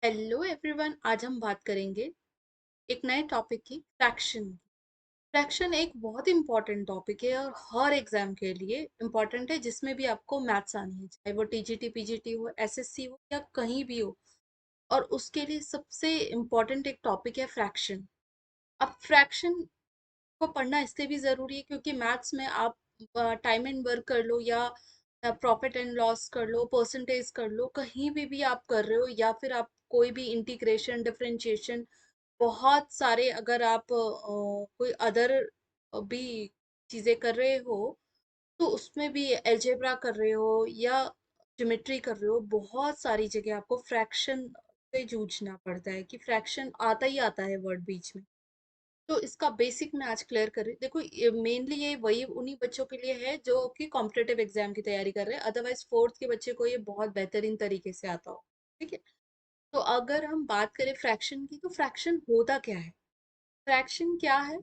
Hello everyone. आज हम बात करेंगे एक नए टॉपिक की, फ्रैक्शन। फ्रैक्शन एक बहुत इंपॉर्टेंट टॉपिक है और हर एग्जाम के लिए इंपॉर्टेंट है, जिसमें भी आपको मैथ्स आनी है, चाहे वो टीजीटी पीजीटी हो, एसएससी हो या कहीं भी हो। और उसके लिए सबसे इम्पोर्टेंट एक टॉपिक है फ्रैक्शन। अब फ्रैक्शन को पढ़ना इसलिए भी ज़रूरी है क्योंकि मैथ्स में आप टाइम एंड वर्क कर लो या प्रॉफिट एंड लॉस कर लो, परसेंटेज कर लो, कहीं भी आप कर रहे हो, या फिर आप कोई भी इंटीग्रेशन, डिफरेंशिएशन, बहुत सारे, अगर आप कोई अदर भी चीज़ें कर रहे हो, तो उसमें भी अलजेब्रा कर रहे हो या ज्योमेट्री कर रहे हो, बहुत सारी जगह आपको फ्रैक्शन से जूझना पड़ता है कि फ्रैक्शन आता ही आता है वर्ड बीच में। तो इसका बेसिक मैं आज क्लियर कर रही हूँ। देखो, मेनली ये वही उन्हीं बच्चों के लिए है जो कि कॉम्पिटेटिव एग्जाम की तैयारी कर रहे हैं, अदरवाइज फोर्थ के बच्चे को ये बहुत बेहतरीन तरीके से आता हो। ठीक है। तो अगर हम बात करें फ्रैक्शन की, तो फ्रैक्शन होता क्या है? फ्रैक्शन क्या है?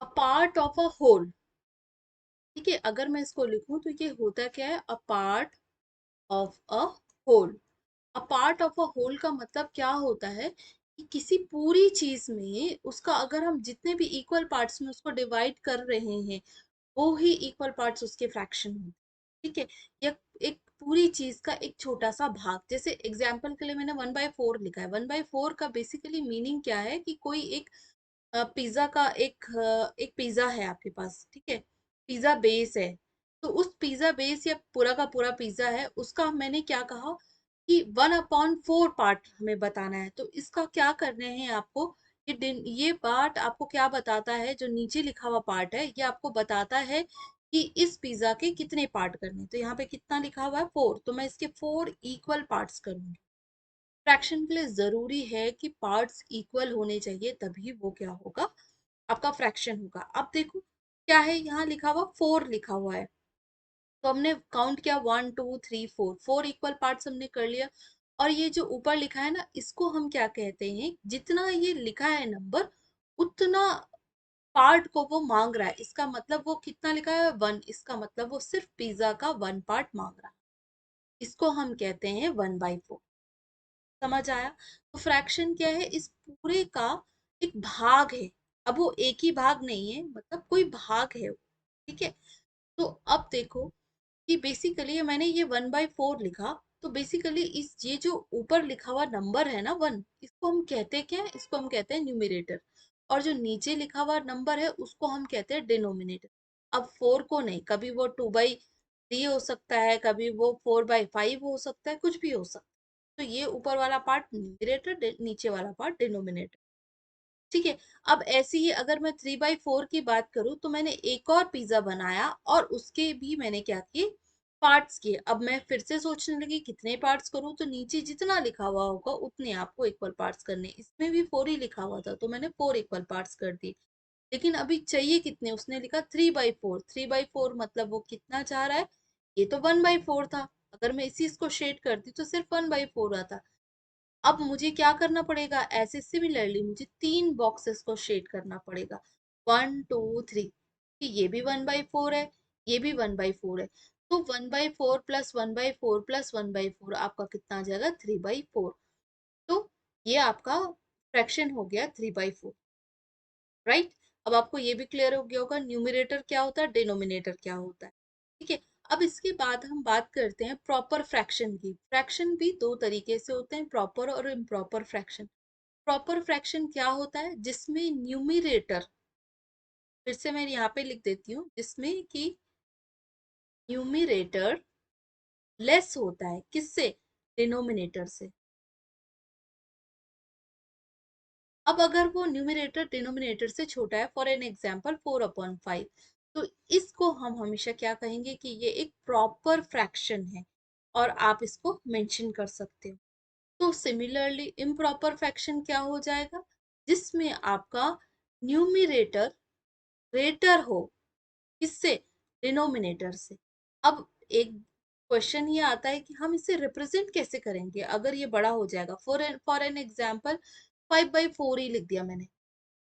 A part of a whole. ठीक है, अगर मैं इसको लिखूं तो ये होता क्या है? A part of a whole. A part of a whole का मतलब क्या होता है कि किसी पूरी चीज में उसका, अगर हम जितने भी इक्वल पार्ट्स में उसको डिवाइड कर रहे हैं, वो ही इक्वल पार्ट्स उसके फ्रैक्शन होते हैं। ठीक है। या एक पूरी चीज का एक छोटा सा भाग, जैसे एग्जाम्पल के लिए मैंने 1/4 लिखा है। 1/4 का बेसिकली मीनिंग क्या है कि कोई एक पिज्जा का एक पिज्जा है आपके पास। ठीक है। पिज्जा बेस है। तो उस पिज्जा बेस या पूरा का पूरा पिज्जा है, उसका मैंने क्या कहा कि 1/4 पार्ट हमें बताना है। तो इसका क्या करने हैं आपको? ये पार्ट आपको क्या बताता है? जो नीचे लिखा हुआ पार्ट है, ये आपको बताता है कि इस पिज्जा के कितने पार्ट करने। तो यहाँ पे कितना लिखा हुआ है? 4। तो मैं इसके 4 इक्वल पार्ट्स करूंगी। फ्रैक्शन के लिए जरूरी है कि पार्ट्स इक्वल होने चाहिए, तभी वो क्या होगा? आपका फ्रैक्शन होगा। अब देखो क्या है, यहाँ लिखा हुआ 4 लिखा हुआ है। तो हमने काउंट किया, 1 2 3 4, 4 इक्वल पार्ट्स हमने कर लिया। और ये जो ऊपर लिखा है ना, इसको हम क्या कहते हैं? जितना ये लिखा है नंबर, उतना पार्ट को वो मांग रहा है। इसका मतलब वो कितना लिखा है? 1। इसका मतलब वो सिर्फ पिज्जा का 1 पार्ट मांग रहा है। इसको हम कहते हैं 1/4। समझ आया? तो फ्रैक्शन क्या है? इस पूरे का एक भाग है। अब वो एक ही भाग नहीं है, मतलब कोई भाग है वो। ठीक है। तो अब देखो कि बेसिकली मैंने ये 1/4 लिखा। तो बेसिकली इस ये जो ऊपर लिखा हुआ नंबर है ना, 1, इसको हम कहते हैं क्या? इसको हम कहते हैं न्यूमरेटर। और जो नीचे लिखा हुआ नंबर है, उसको हम कहते हैं डिनोमिनेटर। अब 4 को नहीं, कभी वो 2/3 हो सकता है, कभी वो 4/5 हो सकता है, कुछ भी हो सकता है। तो ये ऊपर वाला पार्ट न्यूमरेटर, नीचे वाला पार्ट डिनोमिनेटर। ठीक है। अब ऐसे ही अगर मैं 3/4 की बात करूं, तो मैंने एक और पिज्जा बनाया और उसके भी मैंने क्या किए? पार्ट्स किए। अब मैं फिर से सोचने लगी कितने पार्ट्स करूं, तो नीचे जितना लिखा हुआ होगा उतने आपको इक्वल पार्ट्स करने। इसमें भी 4 ही लिखा हुआ था, तो मैंने 4 इक्वल पार्ट्स कर दिए। लेकिन अभी चाहिए कितने? उसने लिखा 3/4। 3/4 मतलब वो कितना चाह रहा है? ये तो 1/4 था। अगर मैं इसी इसको शेड करती तो सिर्फ 1/4 आता। अब मुझे क्या करना पड़ेगा? ऐसे सिमिलरली मुझे 3 बॉक्सेस को शेड करना पड़ेगा। 1 2 3। कि ये भी 1/4 है, ये भी 1/4 है। तो 1/4 प्लस 1/4 प्लस 1/4 आपका कितना आ जाएगा? 3/4। तो ये आपका फ्रैक्शन हो गया 3/4। राइट। अब आपको ये भी क्लियर हो गया होगा न्यूमरेटर क्या होता है, डिनोमिनेटर क्या होता है। ठीक है। अब इसके बाद हम बात करते हैं प्रॉपर फ्रैक्शन की। फ्रैक्शन भी दो तरीके से होते हैं, प्रॉपर और इम्प्रॉपर फ्रैक्शन। प्रॉपर फ्रैक्शन क्या होता है? जिसमें न्यूमरेटर, फिर से मैं यहाँ पे लिख देती हूँ, जिसमें कि न्यूमरेटर लेस होता है। किससे? डिनोमिनेटर से। अब अगर वो न्यूमरेटर डिनोमिनेटर से छोटा है, फॉर एन एग्जाम्पल 4/5, तो इसको हम हमेशा क्या कहेंगे कि ये एक प्रॉपर फ्रैक्शन है, और आप इसको मेंशन कर सकते हो। तो सिमिलरली इम्प्रॉपर फ्रैक्शन क्या हो जाएगा? जिसमें आपका न्यूमरेटर ग्रेटर हो, किससे? डिनोमिनेटर से। अब एक क्वेश्चन ये आता है कि हम इसे रिप्रेजेंट कैसे करेंगे अगर ये बड़ा हो जाएगा? फॉर एन एग्जाम्पल 5/4 ही लिख दिया मैंने।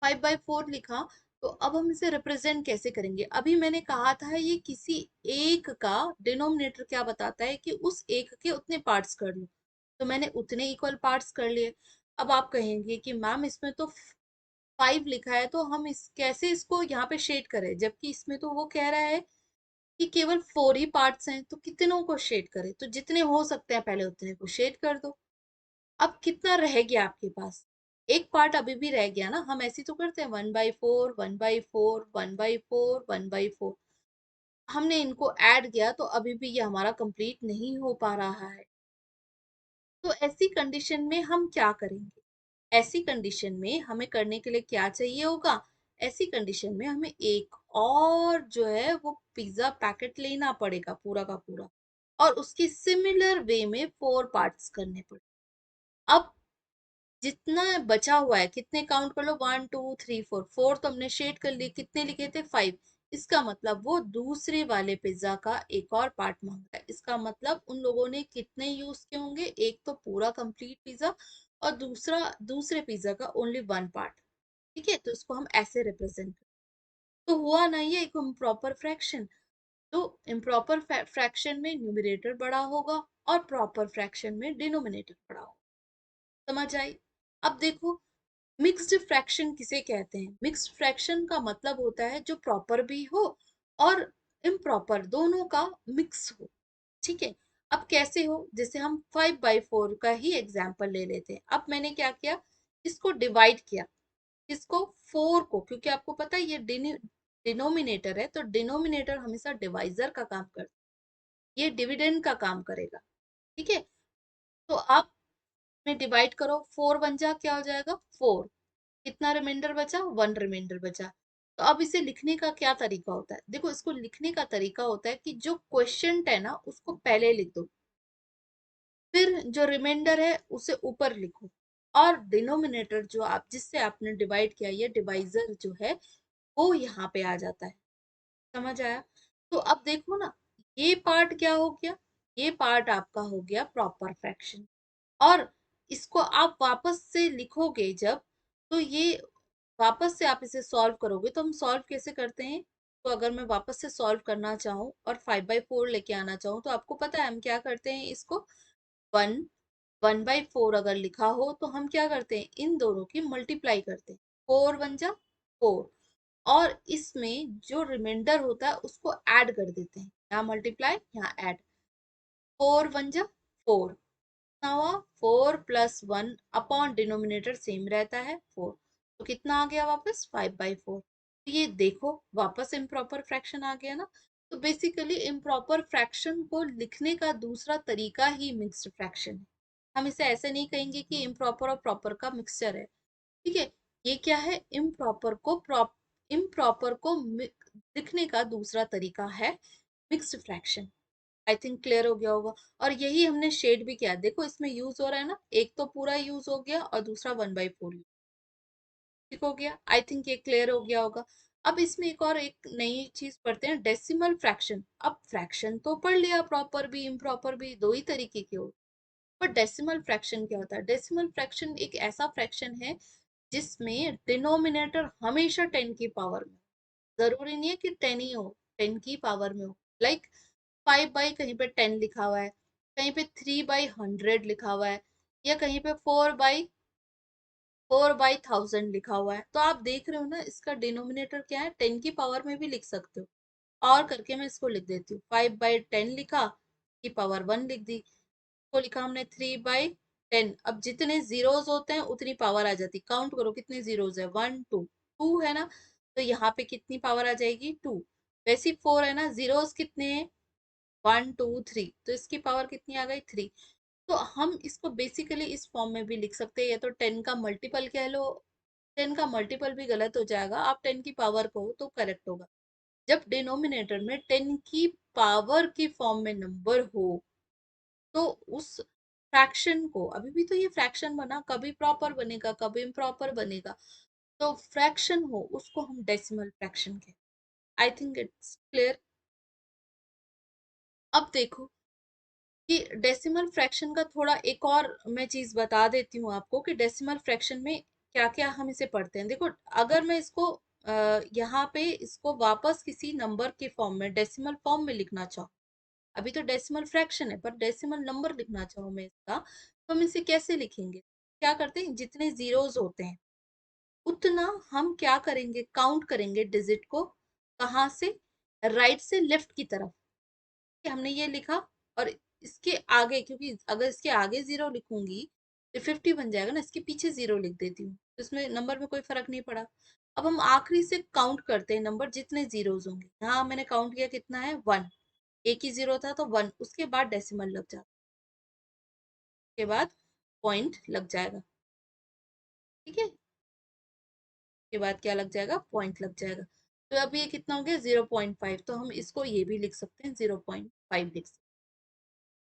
5/4 लिखा। तो अब हम इसे रिप्रेजेंट कैसे करेंगे? अभी मैंने कहा था ये किसी एक का डिनोमिनेटर क्या बताता है कि उस एक के उतने पार्ट्स कर लो। तो मैंने उतने इक्वल पार्ट्स कर लिए। अब आप कहेंगे कि मैम इसमें तो 5 लिखा है, तो हम इस कैसे इसको यहाँ पे शेड करें, जबकि इसमें तो वो कह रहा है कि केवल 4 ही पार्ट्स हैं, तो कितनों को शेड करें? तो जितने हो सकते हैं पहले उतने को शेड कर दो। अब कितना रह गया आपके पास? एक पार्ट अभी भी रह गया ना। हम ऐसे तो करते हैं 1/4, 1/4, 1/4, 1/4। हमने इनको ऐड किया तो अभी भी ये हमारा कंप्लीट नहीं हो पा रहा है। तो ऐसी कंडीशन में हम क्या करेंगे? ऐसी कंडीशन में हमें करने के लिए क्या चाहिए होगा? ऐसी कंडीशन में हमें एक और जो है वो पिज्जा पैकेट लेना पड़ेगा पूरा का पूरा, और उसकी सिमिलर वे में 4 पार्ट्स करने पड़े। अब जितना बचा हुआ है, कितने काउंट कर लो, 1 2 3 4, 4 तो हमने शेड कर लिए, कितने लिखे थे, 5। इसका मतलब वो दूसरे वाले पिज्जा का एक और पार्ट मांग रहा है। इसका मतलब उन लोगों ने कितने यूज किए होंगे, एक तो पूरा कंप्लीट पिज्जा और दूसरा दूसरे पिज्जा का ओनली 1 पार्ट। ठीक है, तो इसको हम ऐसे रिप्रेजेंट, तो हुआ ना ये एक इम्प्रॉपर फ्रैक्शन। तो इम्प्रॉपर फ्रैक्शन में न्यूमरेटर बड़ा होगा और प्रॉपर फ्रैक्शन में डिनोमिनेटर बड़ा होगा। समझ आई? अब देखो, मिक्स्ड फ्रैक्शन किसे कहते हैं? मिक्स्ड फ्रैक्शन का मतलब होता है जो प्रॉपर भी हो और इम्प्रॉपर, दोनों का मिक्स हो। ठीक है। अब कैसे हो? जैसे हम 5/4 का ही एग्जाम्पल ले लेते हैं। अब मैंने क्या किया, इसको डिवाइड किया। इसको 4 को, क्योंकि आपको पता है ये डिनोमिनेटर है, तो डिनोमिनेटर हमेशा डिवाइजर का काम करता है, ये डिविडेंड का काम करेगा। ठीक है। तो आप में डिवाइड करो, 4 बन जा, क्या हो जाएगा, 4। कितना रिमाइंडर बचा, 1 रिमाइंडर बचा। तो अब इसे लिखने का क्या तरीका होता है? देखो, इसको लिखने का तरीका होता है कि जो क्वेश्चन है ना उसको पहले लिख दो, फिर जो रिमाइंडर है उसे ऊपर लिखो, और डिनोमिनेटर जो आप जिससे आपने डिवाइड किया, ये डिवाइजर जो है वो यहाँ पे आ जाता है। समझ आया? तो अब देखो ना, ये पार्ट क्या हो गया, ये पार्ट आपका हो गया प्रॉपर फ्रैक्शन। और इसको आप वापस से लिखोगे जब, तो ये वापस से आप इसे सॉल्व करोगे। तो हम सॉल्व कैसे करते हैं? तो अगर मैं वापस से सॉल्व करना चाहूँ और 5/4 लेके आना चाहूँ, तो आपको पता है हम क्या करते हैं, इसको 1/4 अगर लिखा हो तो हम क्या करते हैं, इन दोनों की मल्टीप्लाई करते हैं। 4 बन जा 4, और इसमें जो रिमाइंडर होता है उसको ऐड कर देते हैं, यहाँ मल्टीप्लाई यहाँ ऐड, 4 बन जा 4, कितना हुआ, 4+1 अपॉन डिनोमिनेटर सेम रहता है 4, तो कितना आ गया वापस, 5/4। तो ये देखो वापस इम्प्रॉपर फ्रैक्शन आ गया ना। तो बेसिकली इम्प्रॉपर फ्रैक्शन को लिखने का दूसरा तरीका ही मिक्स्ड फ्रैक्शन है। हम इसे ऐसे नहीं कहेंगे कि इम्प्रॉपर और प्रॉपर का मिक्सचर है। ठीक है। ये क्या है, इम्प्रॉपर को लिखने का दूसरा तरीका है mixed fraction. I think clear हो गया होगा। और यही हमने शेड भी किया, देखो इसमें यूज हो रहा है ना, एक तो पूरा यूज हो गया और दूसरा 1/4। ठीक हो गया, आई थिंक ये क्लियर हो गया होगा। अब इसमें एक और एक नई चीज पढ़ते हैं, डेसिमल फ्रैक्शन। अब फ्रैक्शन तो पढ़ लिया, प्रॉपर भी इम्प्रॉपर भी, दो ही तरीके के हो। पर डेसिमल फ्रैक्शन क्या होता है? डेसिमल फ्रैक्शन एक ऐसा फ्रैक्शन है जिसमें डिनोमिनेटर हमेशा 10 की पावर में, जरूरी नहीं है कि 10 ही हो, 10 की पावर में हो। लाइक 5/, कहीं पे 10 लिखा हुआ है, कहीं पे 3/100 लिखा हुआ है, या कहीं पे 4/1000 लिखा हुआ है। तो आप देख रहे हो ना, इसका डिनोमिनेटर क्या है, 10 की पावर में भी लिख सकते हो। और करके मैं इसको लिख देती हूँ, 5/10 लिखा, की पावर 1 लिख दी, को लिखा हमने 3/10। अब जितने जीरोस होते हैं उतनी पावर आ जाती, काउंट करो कितने जीरोस है, 1 2 2 है ना, तो यहाँ पे कितनी पावर आ जाएगी, 2। वैसे 4 है ना, जीरोस कितने हैं, 1 2 3, तो इसकी पावर कितनी आ गई, 3। तो हम इसको बेसिकली इस फॉर्म में भी लिख सकते हैं, या तो 10 का मल्टीपल कह लो। 10 का मल्टीपल भी गलत हो जाएगा, आप 10 की पावर कहो तो करेक्ट होगा। जब डिनोमिनेटर में 10 की पावर की फॉर्म में नंबर हो, तो उस फ्रैक्शन को, अभी भी तो ये फ्रैक्शन बना, कभी प्रॉपर बनेगा कभी इम्प्रॉपर बनेगा, तो फ्रैक्शन हो उसको हम डेसिमल फ्रैक्शन कहते हैं। I think it's clear. अब देखो कि डेसिमल फ्रैक्शन का थोड़ा एक और मैं चीज बता देती हूँ आपको, कि डेसिमल फ्रैक्शन में क्या क्या हम इसे पढ़ते हैं। देखो, अगर मैं इसको यहाँ पे इसको वापस किसी नंबर के फॉर्म में, डेसिमल फॉर्म में लिखना चाहूँ, अभी तो डेसिमल फ्रैक्शन है, पर डेसिमल नंबर लिखना चाहो मैं इसका, तो हम इसे कैसे लिखेंगे? क्या करते हैं, जितने जीरोस होते हैं उतना हम क्या करेंगे, काउंट करेंगे डिजिट को। कहाँ से? राइट से लेफ्ट की तरफ। कि हमने ये लिखा, और इसके आगे, क्योंकि अगर इसके आगे जीरो लिखूंगी तो 50 बन जाएगा ना, इसके पीछे जीरो लिख देती हूँ तो इसमें नंबर में कोई फर्क नहीं पड़ा। अब हम आखिरी से काउंट करते हैं नंबर, जितने जीरोस होंगे। यहाँ मैंने काउंट किया, कितना है, 1। एक ही जीरो था तो 1, उसके बाद डेसिमल लग जाता, उसके बाद पॉइंट लग जाएगा। ठीक है, के बाद क्या लग जाएगा, पॉइंट लग जाएगा। तो अब ये कितना हो गया, 0.5। तो हम इसको ये भी लिख सकते हैं, 0.5 लिख सकते हैं।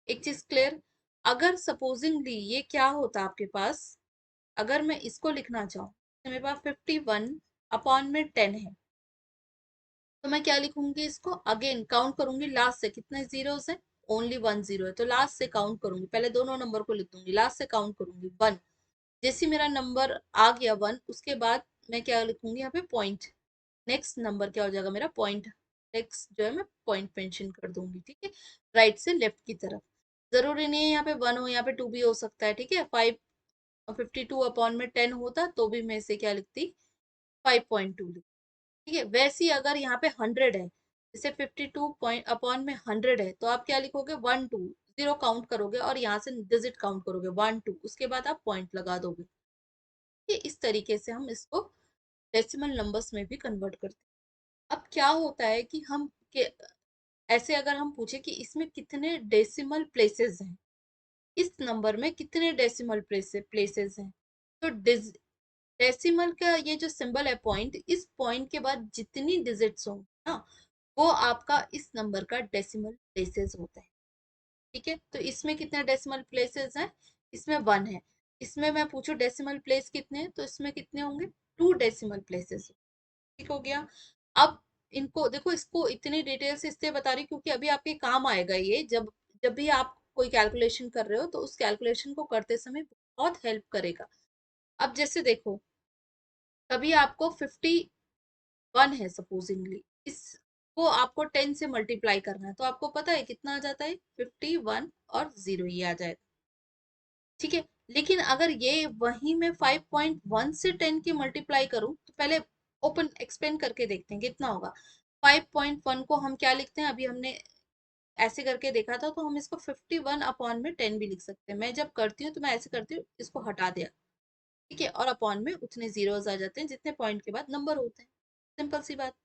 एक चीज क्लियर, अगर सपोजिंगली ये क्या होता आपके पास, अगर मैं इसको लिखना चाहूँ तो मेरे पास 51/10 है, तो मैं क्या लिखूंगी, इसको अगेन काउंट करूंगी लास्ट से, कितने जीरोस है, ओनली 1 जीरो है, तो लास्ट से काउंट करूंगी, पहले दोनों नंबर को लिख दूंगी, लास्ट से काउंट करूंगी 1। जैसे मेरा नंबर आ गया 1, उसके बाद मैं क्या लिखूंगी यहाँ पे, पॉइंट। नेक्स्ट नंबर क्या हो जाएगा मेरा, पॉइंट। नेक्स्ट जो है मैं पॉइंट मेंशन कर दूंगी। ठीक है, राइट से लेफ्ट की तरफ। जरूरी नहीं है यहाँ पे 1 हो, यहाँ पे 2 भी हो सकता है। ठीक है, 52/10 होता तो भी मैं इसे क्या लिखती, 5.2 लिखती। ठीक है, वैसे ही अगर यहाँ पे 100 है, जैसे 52/100 है, तो आप क्या लिखोगे, 1 2 जीरो काउंट करोगे और यहाँ से डिजिट काउंट करोगे 1 2, उसके बाद आप पॉइंट लगा दोगे। ये इस तरीके से हम इसको डेसिमल नंबर्स में भी कन्वर्ट करते हैं। अब क्या होता है कि हम के ऐसे अगर हम पूछे कि इसमें कितने डेसिमल प्लेसेस हैं, इस नंबर में कितने डेसिमल प्लेसेस हैं, तो डेसिमल का ये जो सिंबल है पॉइंट, इस पॉइंट के बाद जितनी डिजिट्स हों ना, वो आपका इस नंबर का डेसिमल प्लेसेस होता है। ठीक है, तो इसमें कितने डेसिमल प्लेसेस हैं, इसमें 1 है। इसमें मैं पूछू डेसिमल प्लेस कितने हैं, तो इसमें कितने होंगे, 2 डेसिमल प्लेसेस। ठीक हो गया। अब इनको देखो, इसको इतनी डिटेल से इसलिए बता रही हूँ क्योंकि अभी आपके काम आएगा ये, जब जब भी आप कोई कैलकुलेशन कर रहे हो तो उस कैलकुलेशन को करते समय बहुत हेल्प करेगा। अब जैसे देखो, कभी आपको 51 है सपोजिंगली, इसको आपको 10 से मल्टीप्लाई करना है, तो आपको पता है कितना आ जाता है, 51 और 0 ये आ जाएगा। ठीक है, लेकिन अगर ये वही मैं 5.1 से 10 की मल्टीप्लाई करूं, तो पहले ओपन एक्सपेंड करके देखते हैं कितना होगा। 5.1 को हम क्या लिखते हैं, अभी हमने ऐसे करके देखा था, तो हम इसको 51/10 भी लिख सकते हैं। मैं जब करती हूँ तो मैं ऐसे करती हूँ, इसको हटा दिया। ठीक है, और अपॉन में उतने जीरोस आ जाते हैं जितने पॉइंट के बाद नंबर होते हैं। सिंपल सी बात।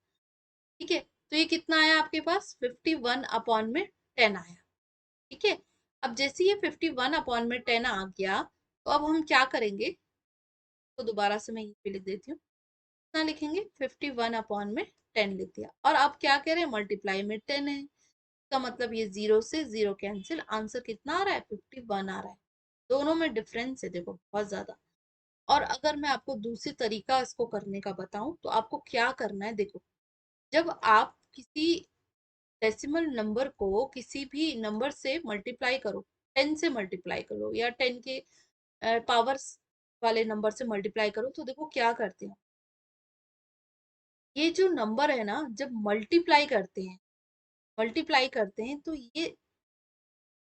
ठीक है, तो ये कितना आया आपके पास, 51/10 आया। ठीक है, अब जैसे ये 51/10 आ गया, तो अब हम क्या करेंगे, तो दोबारा से मैं ये भी लिख देती हूँ। कितना लिखेंगे, 51/10 लिख दिया, और अब क्या कह रहे हैं, मल्टीप्लाई में 10 है, इसका मतलब ये जीरो से जीरो कैंसिल, आंसर कितना आ रहा है, 51 आ रहा है। दोनों में डिफरेंस है देखो, बहुत ज्यादा। और अगर मैं आपको दूसरी तरीका इसको करने का बताऊं, तो आपको क्या करना है, देखो, जब आप किसी डेसिमल नंबर को किसी भी नंबर से मल्टीप्लाई करो, 10 से मल्टीप्लाई करो या 10 के पावर्स वाले नंबर से मल्टीप्लाई करो, तो देखो क्या करते हैं, ये जो नंबर है ना, जब मल्टीप्लाई करते हैं तो ये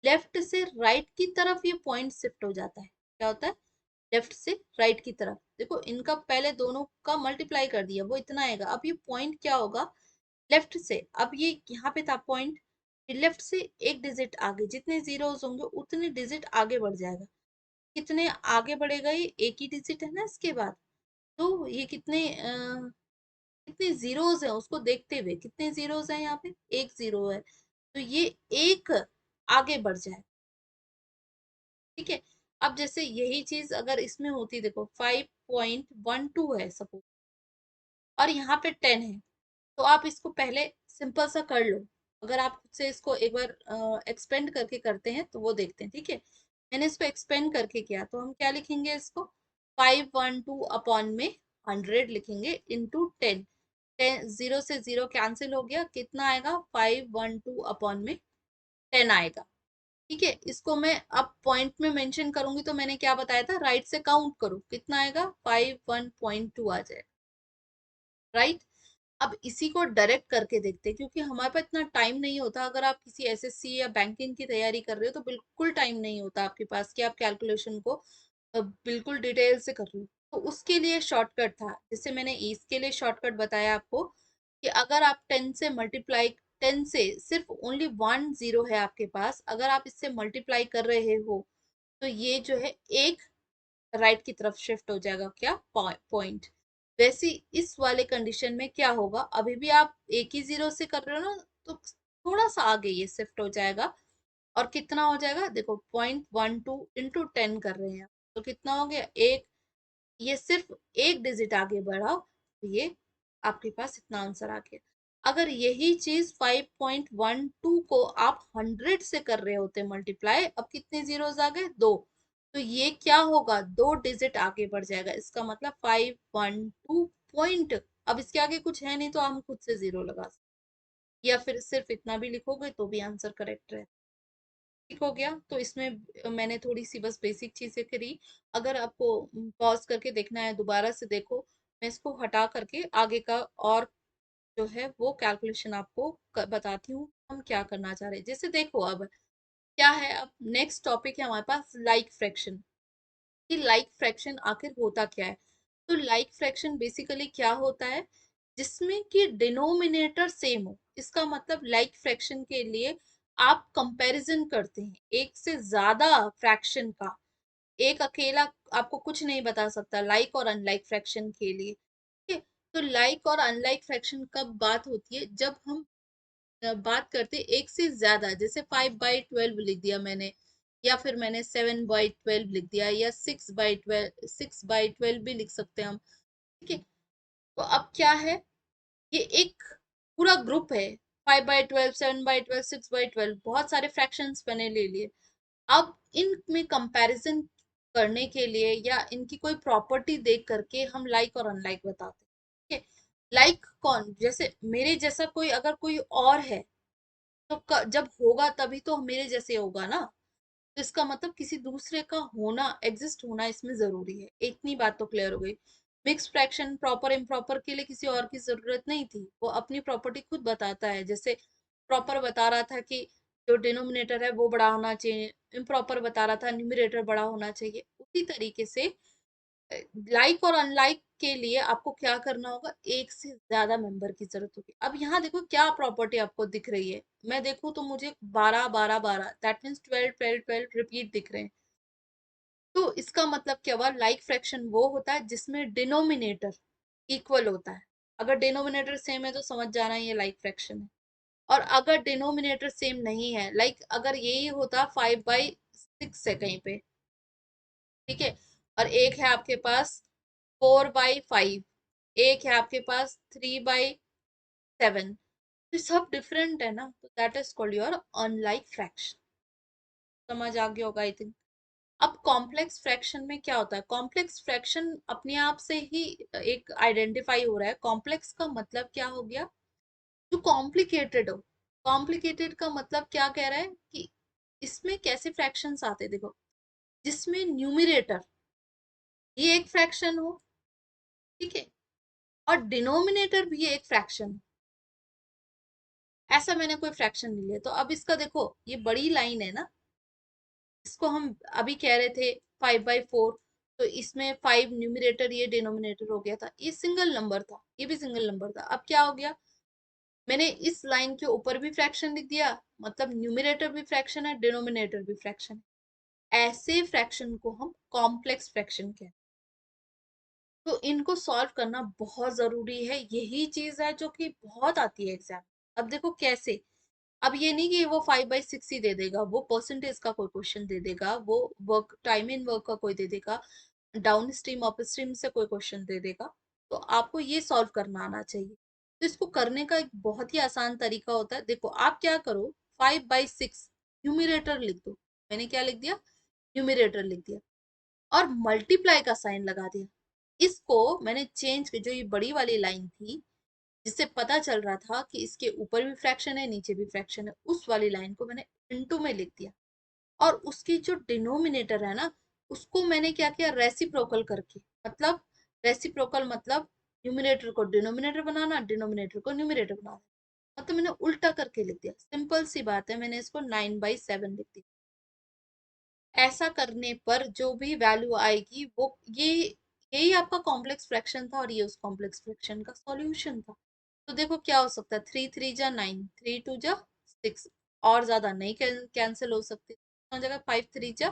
लेफ्ट से राइट की तरफ ये पॉइंट शिफ्ट हो जाता है। क्या होता है, लेफ्ट से राइट की तरफ। देखो, इनका पहले दोनों का मल्टीप्लाई कर दिया, वो इतना आएगा, अब ये पॉइंट क्या होगा, लेफ्ट से, अब ये यहाँ पे था पॉइंट, लेफ्ट से एक डिजिट आगे, जितने जीरोस होंगे उतने डिजिट आगे बढ़ जाएगा। कितने आगे बढ़ेगा, ये एक ही डिजिट है ना इसके बाद, तो ये कितने जीरोस हैं उसको देखते हुए, कितने जीरोस हैं यहाँ पे, एक जीरो है, तो ये एक आगे बढ़ जाए। ठीक है, अब जैसे यही चीज अगर इसमें होती, देखो 5.12 है सपोज, और यहाँ पे 10 है, तो आप इसको पहले सिंपल सा कर लो। अगर आप खुद से इसको एक बार एक्सपेंड करके करते हैं तो वो देखते हैं। ठीक है, मैंने इसको एक्सपेंड करके किया, तो हम क्या लिखेंगे इसको, 512/100 लिखेंगे इंटू 10। 0 से 0 कैंसिल हो गया, कितना आएगा, 512/10 आएगा। ठीक है, इसको मैं अब पॉइंट में मेंशन करूंगी, तो मैंने क्या बताया था, राइट से काउंट करो, कितना आएगा, 51.2 आ जाएगा। राइट, अब इसी को डायरेक्ट करके देखते हैं, क्योंकि हमारे पास इतना टाइम नहीं होता। अगर आप किसी एसएससी या बैंकिंग की तैयारी कर रहे हो तो बिल्कुल टाइम नहीं होता आपके पास कि आप कैलकुलेशन को बिल्कुल डिटेल से कर रहे हो। तो उसके लिए शॉर्टकट था, जैसे मैंने इसके लिए शॉर्टकट बताया आपको कि अगर आप 10 से मल्टीप्लाई, 10 से सिर्फ ओनली 1 0 है आपके पास, अगर आप इससे मल्टीप्लाई कर रहे हो तो ये जो है एक राइट की तरफ शिफ्ट हो जाएगा, क्या पॉइंट। वैसे इस वाले कंडीशन में क्या होगा, अभी भी आप एक ही 0 से कर रहे हो ना, तो थोड़ा सा आगे ये शिफ्ट हो जाएगा। और कितना हो जाएगा, देखो 0.12 into 10 कर रहे हैं, तो कितना हो गया एक, ये सिर्फ एक डिजिट आगे बढ़ाओ तो ये आपके पास इतना आंसर आ गया। अगर यही चीज 5.12 को आप 100 से कर रहे होते मल्टीप्लाई, अब कितने जीरोस आ गए, दो, तो ये क्या होगा, दो डिजिट आगे बढ़ जाएगा। इसका मतलब 512 अब इसके आगे कुछ है नहीं तो हम खुद से जीरो लगा सकते, या फिर सिर्फ इतना भी लिखोगे तो भी आंसर करेक्ट है। ठीक हो गया। तो इसमें मैंने थोड़ी सी बस बेसिक चीजें करी। अगर आपको पॉज करके देखना है दोबारा से देखो, मैं इसको हटा करके आगे का और जो है वो कैलकुलेशन आपको बताती हूँ हम क्या करना चाह रहे हैं। जैसे देखो अब क्या है, अब नेक्स्ट टॉपिक है हमारे पास लाइक फ्रैक्शन। कि लाइक फ्रैक्शन आखिर होता क्या है। तो लाइक फ्रैक्शन बेसिकली क्या होता है, जिसमें कि डिनोमिनेटर सेम हो। इसका मतलब लाइक फ्रैक्शन के लिए आप कंपैरिजन करते हैं एक से ज्यादा फ्रैक्शन का। एक अकेला आपको कुछ नहीं बता सकता लाइक और अनलाइक फ्रैक्शन के लिए। ठीक है। तो लाइक और अनलाइक फ्रैक्शन कब बात होती है, जब हम बात करते एक से ज्यादा, जैसे 5/12 लिख दिया मैंने, या फिर मैंने 7/12 लिख दिया, या 6/12 भी लिख सकते हैं हम। ठीक है। तो अब क्या है, ये एक पूरा ग्रुप है, 5/12, 7/12, 6/12, बहुत सारे फ्रैक्शंस मैंने ले लिए। अब इनमें कंपैरिजन करने के लिए या इनकी कोई प्रॉपर्टी देख करके हम लाइक और अनलाइक बताते हैं। ठीक है। लाइक कौन, जैसे मेरे जैसा कोई अगर कोई और है तो जब होगा तभी तो मेरे जैसे होगा ना। तो इसका मतलब किसी दूसरे का होना, एग्जिस्ट होना इसमें जरूरी है। इतनी बात तो क्लियर हो गई। मिक्स फ्रैक्शन प्रॉपर इम्प्रॉपर के लिए किसी और की जरूरत नहीं थी, वो अपनी प्रॉपर्टी खुद बताता है। जैसे प्रॉपर बता रहा था कि जो डिनोमिनेटर है वो बड़ा होना चाहिए, इम्प्रॉपर बता रहा था न्यूमरेटर बड़ा होना चाहिए। उसी तरीके से लाइक और अनलाइक के लिए आपको क्या करना होगा, एक से ज्यादा मेंबर की जरूरत होगी। अब यहाँ देखो क्या प्रॉपर्टी आपको दिख रही है, मैं देखूं तो मुझे 12 12 12, दैट मीन्स 12 12 12 रिपीट दिख रहे हैं। तो इसका मतलब क्या हुआ, लाइक फ्रैक्शन वो होता है जिसमें डिनोमिनेटर इक्वल होता है। अगर डिनोमिनेटर सेम है तो समझ जाना ये लाइक फ्रैक्शन है। और अगर डिनोमिनेटर सेम नहीं है, लाइक अगर यही होता 5/6 है कहीं पे, ठीक है, और एक है आपके पास 4/5, एक है आपके पास 3/7, तो सब डिफरेंट है ना, तो that is called your unlike fraction. समझ आ गया होगा आई थिंक। अब कॉम्प्लेक्स फ्रैक्शन में क्या होता है, कॉम्प्लेक्स फ्रैक्शन अपने आप से ही एक आइडेंटिफाई हो रहा है। कॉम्प्लेक्स का मतलब क्या हो गया, जो कॉम्प्लिकेटेड हो। कॉम्प्लिकेटेड का मतलब क्या कह रहा है कि इसमें कैसे फ्रैक्शंस आते हैं, देखो, जिसमें न्यूमरेटर ये एक फ्रैक्शन हो, ठीक है, और डिनोमिनेटर भी एक फ्रैक्शन, ऐसा मैंने कोई फ्रैक्शन नहीं लिया। तो अब इसका देखो ये बड़ी लाइन है ना, इसको हम अभी कह रहे थे 5/4, तो इसमें 5 न्यूमरेटर ये डिनोमिनेटर हो गया था, ये सिंगल नंबर था, ये भी सिंगल नंबर था। अब क्या हो गया, मैंने इस लाइन के ऊपर भी फ्रैक्शन लिख दिया, मतलब न्यूमरेटर भी फ्रैक्शन है डिनोमिनेटर भी फ्रैक्शन है। ऐसे फ्रैक्शन को हम कॉम्प्लेक्स फ्रैक्शन कहते हैं। तो इनको सॉल्व करना बहुत जरूरी है, यही चीज है जो कि बहुत आती है एग्जाम। अब देखो कैसे, अब ये नहीं कि वो 5/6 ही दे देगा, वो परसेंटेज का कोई क्वेश्चन दे देगा, वो वर्क टाइम इन वर्क का कोई दे देगा, डाउन स्ट्रीम अप स्ट्रीम से कोई क्वेश्चन दे देगा। तो आपको ये सॉल्व करना आना चाहिए। तो इसको करने का एक बहुत ही आसान तरीका होता है, देखो आप क्या करो, 5/6 न्यूमिरेटर लिख दो। मैंने क्या लिख दिया, न्यूमिरेटर लिख दिया, और मल्टीप्लाई का साइन लगा दिया। इसको मैंने चेंज, जो ये बड़ी वाली लाइन थी जिससे पता चल रहा था कि इसके ऊपर भी फ्रैक्शन है नीचे भी फ्रैक्शन है, उस वाली लाइन को मैंने इनटू में लिख दिया। और उसकी जो डिनोमिनेटर है ना, उसको मैंने क्या किया, रेसिप्रोकल करके, मतलब रेसिप्रोकल मतलब न्यूमिनेटर को डिनोमिनेटर बनाना, डिनोमिनेटर को न्यूमिनेटर बनाना, मतलब मैंने उल्टा करके लिख दिया। सिंपल सी बात है, मैंने इसको 9/7 लिख दी। ऐसा करने पर जो भी वैल्यू आएगी वो यही आपका कॉम्प्लेक्स फ्रैक्शन था और ये उस कॉम्प्लेक्स फ्रैक्शन का सॉल्यूशन था। तो देखो क्या हो सकता है, 3 3 जा 9, 3 2 जा 6, और ज्यादा नहीं कैंसिल हो सकती, हो जाएगा 5 3 जा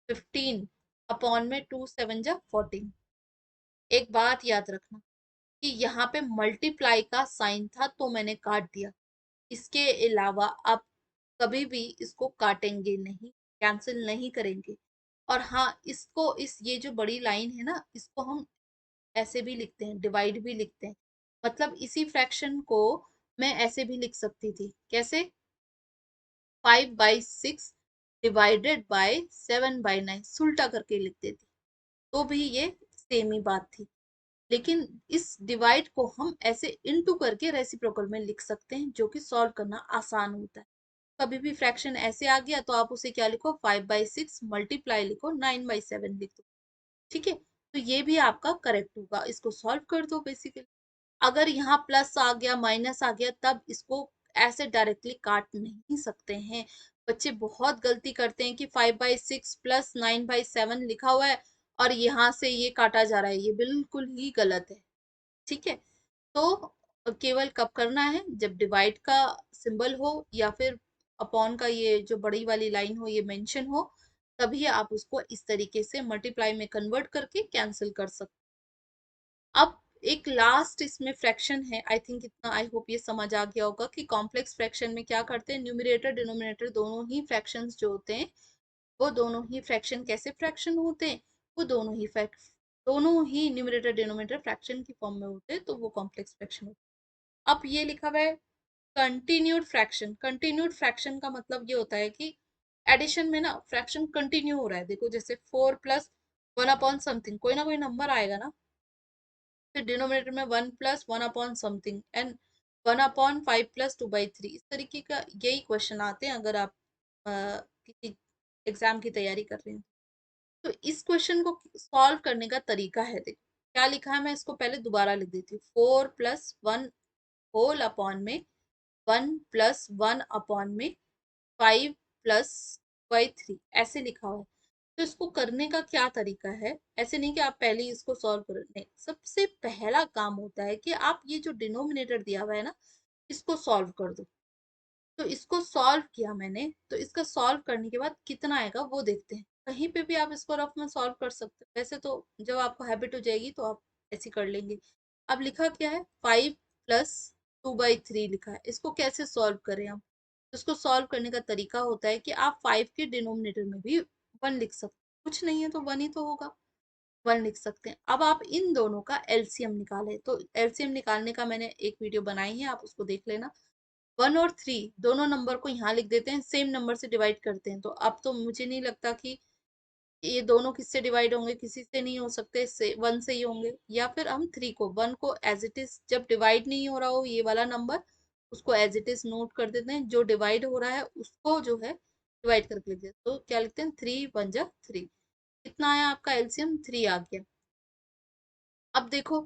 15 अपॉन में 2 7 जा 14। एक बात याद रखना कि यहाँ पे मल्टीप्लाई का साइन था तो मैंने काट दिया, इसके अलावा आप कभी भी इसको काटेंगे नहीं, कैंसिल नहीं करेंगे। और हाँ, इसको ये जो बड़ी लाइन है ना, इसको हम ऐसे भी लिखते हैं, डिवाइड भी लिखते हैं। मतलब इसी फ्रैक्शन को मैं ऐसे भी लिख सकती थी, कैसे? 5/6 डिवाइडेड बाय 7/9, उल्टा करके लिख देती तो भी ये सेम ही बात थी। लेकिन इस डिवाइड को हम ऐसे इनटू करके रेसिप्रोकल में लिख सकते हैं, जो कि सॉल्व करना आसान होता है। कभी भी फ्रैक्शन ऐसे आ गया तो आप उसे क्या लिखो, 5/6 मल्टीप्लाई लिखो 9/7 लिख दो। ठीक है, तो ये भी आपका करेक्ट होगा, इसको सॉल्व कर दो बेसिकली। अगर यहाँ प्लस आ गया, माइनस आ गया, तब इसको ऐसे डायरेक्टली काट नहीं सकते हैं। बच्चे बहुत गलती करते हैं कि 5/6 प्लस 9/7 लिखा हुआ है और यहाँ से ये काटा जा रहा है, ये बिल्कुल ही गलत है। ठीक है, तो केवल कब करना है, जब डिवाइड का सिंबल हो या फिर अपॉन का ये जो बड़ी वाली लाइन हो ये मेंशन हो, तभी आप उसको इस तरीके से मल्टीप्लाई में कन्वर्ट करके कैंसिल कर सकते। अब एक लास्ट इसमें फ्रैक्शन है, आई थिंक इतना, आई होप ये समझ आ गया होगा कि कॉम्प्लेक्स फ्रैक्शन में क्या करते हैं, न्यूमरेटर डिनोमिनेटर दोनों ही फ्रैक्शंस जो होते हैं, वो दोनों ही फ्रैक्शन कैसे फ्रैक्शन होते हैं, वो दोनों ही न्यूमरेटर डिनोमिनेटर फ्रैक्शन की फॉर्म में होते हैं, तो वो कॉम्प्लेक्स फ्रैक्शन होते हैं। अब ये लिखा हुआ है कंटिन्यूड फ्रैक्शन। कंटिन्यूड फ्रैक्शन का मतलब ये होता है कि एडिशन में ना फ्रैक्शन कंटिन्यू हो रहा है। देखो जैसे 4 + 1 अपॉन समथिंग, कोई ना कोई नंबर आएगा ना, फिर डिनोमिनेटर में 1 + 1 अपॉन समथिंग एंड 1/5 + 2/3, इस तरीके का यही क्वेश्चन आते हैं अगर आप किसी एग्जाम की तैयारी कर रहे हैं। तो इस क्वेश्चन को सॉल्व करने का तरीका है, देखो क्या लिखा है, मैं इसको पहले दोबारा लिख देती हूँ। 4 + 1 होल अपॉन में 1 + 1 अपॉन में 5 + 3 ऐसे लिखा हुआ है। तो इसको करने का क्या तरीका है, ऐसे नहीं कि आप पहले ही इसको सॉल्व करो, नहीं, सबसे पहला काम होता है कि आप ये जो डिनोमिनेटर दिया हुआ है ना, इसको सॉल्व कर दो। तो इसको सॉल्व किया मैंने, तो इसका सॉल्व करने के बाद कितना आएगा वो देखते हैं। कहीं पे भी आप इसको रफ में सॉल्व कर सकते हो, वैसे तो जब आपको हैबिट हो जाएगी तो आप ऐसे कर लेंगे। अब लिखा क्या है, 5 + 2/3 लिखा है, इसको कैसे सॉल्व करें हम? इसको सॉल्व करने का तरीका होता है कि आप 5 के डिनोमिनेटर में भी 1 लिख सकते हैं, कुछ नहीं है तो 1 ही तो होगा, 1 लिख सकते हैं। अब आप इन दोनों का एलसीएम निकालें, तो एलसीएम निकालने का मैंने एक वीडियो बनाई है, आप उसको देख लेना। 1 और 3 दोनों नंबर को यहाँ लिख देते हैं, सेम नंबर से डिवाइड करते हैं, तो अब तो मुझे नहीं लगता कि ये दोनों किससे डिवाइड होंगे, किसी से नहीं हो सकते, से 1 से ही होंगे। या फिर हम 1 को एज इट इज, जब डिवाइड नहीं हो रहा हो ये वाला नंबर, उसको एज इट इज नोट कर देते हैं, जो डिवाइड हो रहा है उसको जो है डिवाइड करके लिख देते हैं। तो क्या लिखते हैं, 3 × 1 = 3। कितना आया आपका एलसीएम, 3 आ गया। अब देखो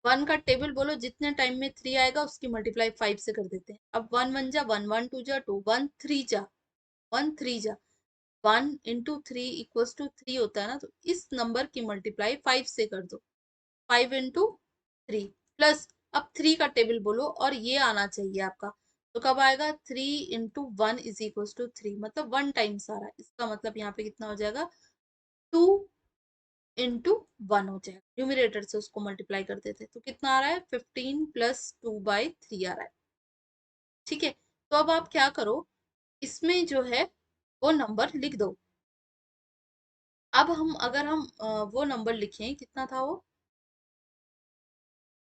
1 का टेबल बोलो, जितने टाइम में 3 आएगा उसकी मल्टीप्लाई 5 से कर देते हैं। अब 1 1 जा 1, 1 2 जा 2, 1 3 जा 1 × 3 = 3 होता है ना, तो इस नंबर की मल्टीप्लाई 5 से कर दो। 5 × 3 प्लस, अब 3 का टेबल बोलो और ये आना चाहिए आपका, तो कब आएगा, 3 × 1 = 3, मतलब 1 टाइम्स आ रहा है, इसका मतलब यहाँ पे कितना हो जाएगा, 2 × 1 हो जाएगा। न्यूमिनेटर से उसको मल्टीप्लाई कर देते तो कितना आ रहा है, 15 + 2/3 आ रहा है। ठीक है, तो अब आप क्या करो, इसमें जो है वो नंबर लिख दो। अब अगर हम वो नंबर लिखें, कितना था वो,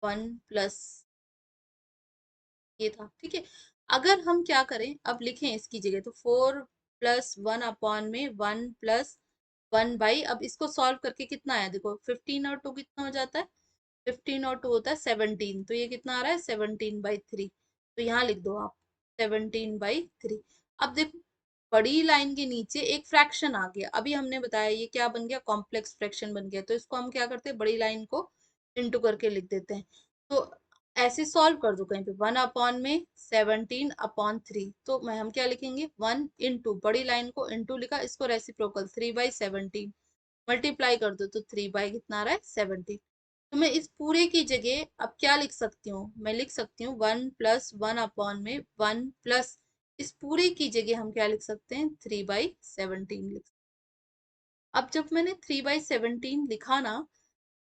1 प्लस ये था। ठीक है, अगर हम क्या करें, अब लिखें इसकी जगह, तो 4 + 1 अपॉन में 1 + 1 अब इसको सॉल्व करके कितना आया, देखो 15 और 2 कितना हो जाता है, 15 और 2 होता है 17, तो ये कितना आ रहा है, 17/3। तो यहाँ लिख दो आप 17/3। अब देखो बड़ी लाइन के नीचे एक फ्रैक्शन आ गया, अभी हमने बताया ये क्या बन गया, कॉम्प्लेक्स फ्रैक्शन बन गया, तो इसको हम क्या करते हैं, बड़ी लाइन को इंटू करके लिख देते हैं। तो ऐसे सॉल्व कर दो कहीं पे, 1/17/3, तो मैं हम क्या लिखेंगे, 1 इंटू, बड़ी लाइन को इंटू लिखा, इसको रेसिप्रोकल 3/17 मल्टीप्लाई कर दो, तो 3 बाई कितना आ रहा है 17। तो मैं इस पूरे की जगह अब क्या लिख सकती हूँ, मैं लिख सकती हूँ 1 + 1/1 प्लस, इस पूरे की जगह हम क्या लिख सकते हैं, 3/17 लिख। अब जब मैंने 3/17 लिखा ना,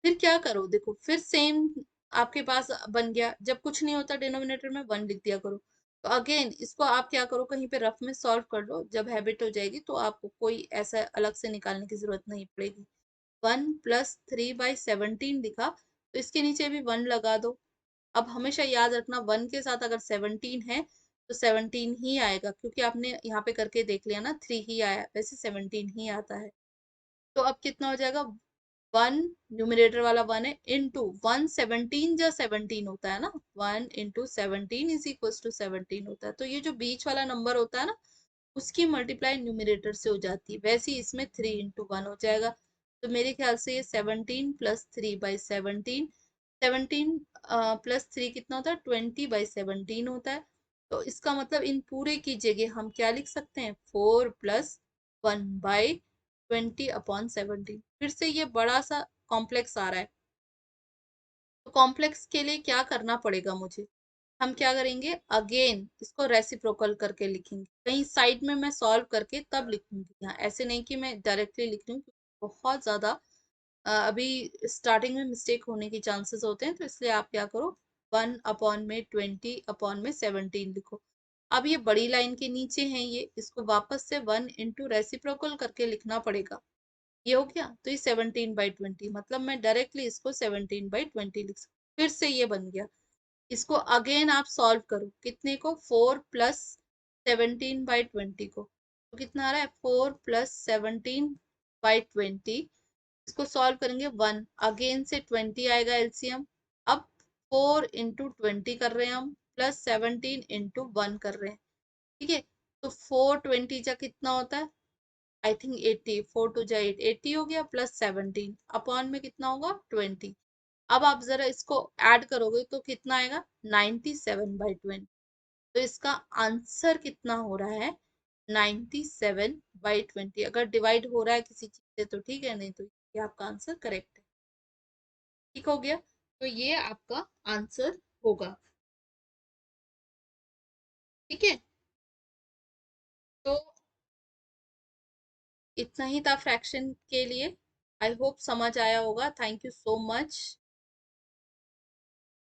फिर क्या करो, देखो फिर सेम आपके पास बन गया, जब कुछ नहीं होता डिनोमिनेटर में 1 लिख दिया करो। तो अगेन इसको आप क्या करो, कहीं पे रफ में सॉल्व कर लो, जब हैबिट हो जाएगी तो आपको कोई ऐसा अलग से निकालने की जरूरत नहीं पड़ेगी। 1 + 3/17 लिखा, तो इसके नीचे भी 1 लगा दो। अब हमेशा याद रखना, 1 के साथ अगर 17 है तो 17 ही आएगा, क्योंकि आपने यहाँ पे करके देख लिया ना, 3 ही आया, वैसे 17 ही आता है। तो अब कितना हो जाएगा, 1, न्यूमिनेटर वाला 1 है, इंटू 117 जो 17 होता है ना, 1 × 17 = 17 होता है। तो ये जो बीच वाला नंबर होता है ना, उसकी मल्टीप्लाई न्यूमिनेटर से हो जाती है, वैसे ही इसमें 3 × 1 हो जाएगा। तो मेरे ख्याल से ये 17 + 3/17, 17 +3 कितना होता है, 20/17 होता है। तो इसका मतलब इन पूरे की जगह हम क्या लिख सकते हैं, 4 + 1/20/17। फिर से ये बड़ा सा कॉम्प्लेक्स आ रहा है, तो कॉम्प्लेक्स के लिए क्या करना पड़ेगा मुझे, हम क्या करेंगे, अगेन इसको रेसिप्रोकल करके लिखेंगे, कहीं साइड में मैं सॉल्व करके तब लिखूंगी, यहाँ ऐसे नहीं कि मैं डायरेक्टली लिख रही हूँ, बहुत ज्यादा अभी स्टार्टिंग में मिस्टेक होने की चांसेस होते हैं, तो इसलिए आप क्या करो, 1/20/17 लिखो। अब ये बड़ी लाइन के नीचे है ये, इसको वापस से 1 × रेसिप्रोकल करके लिखना पड़ेगा। ये हो गया, तो ये 17/20, मतलब मैं डायरेक्टली इसको 17/20 लिख सकती, फिर से ये बन गया। इसको अगेन आप सॉल्व करो, कितने को, 4 + 17/20 को, तो कितना आ रहा है, 4 + 17/20। इसको सॉल्व करेंगे, 1 अगेन से 20 आएगा एलसीएम। अब 4 × 20 कर रहे हैं हम, प्लस 17 × 1 कर रहे हैं, ठीक है। तो 4 × 20 जा कितना होता है, आई थिंक 80, 4 × 2 = 8, 80 हो गया, प्लस 17 अपॉन में कितना होगा, 20। अब आप जरा इसको ऐड करोगे तो कितना आएगा, 97/20। तो इसका आंसर कितना हो रहा है, 97/20। अगर डिवाइड हो रहा है किसी चीज से तो ठीक है, नहीं तो ये आपका आंसर करेक्ट है। ठीक हो गया, तो ये आपका आंसर होगा, ठीक है। तो इतना ही था फ्रैक्शन के लिए, आई होप समझ आया होगा। Thank you so much.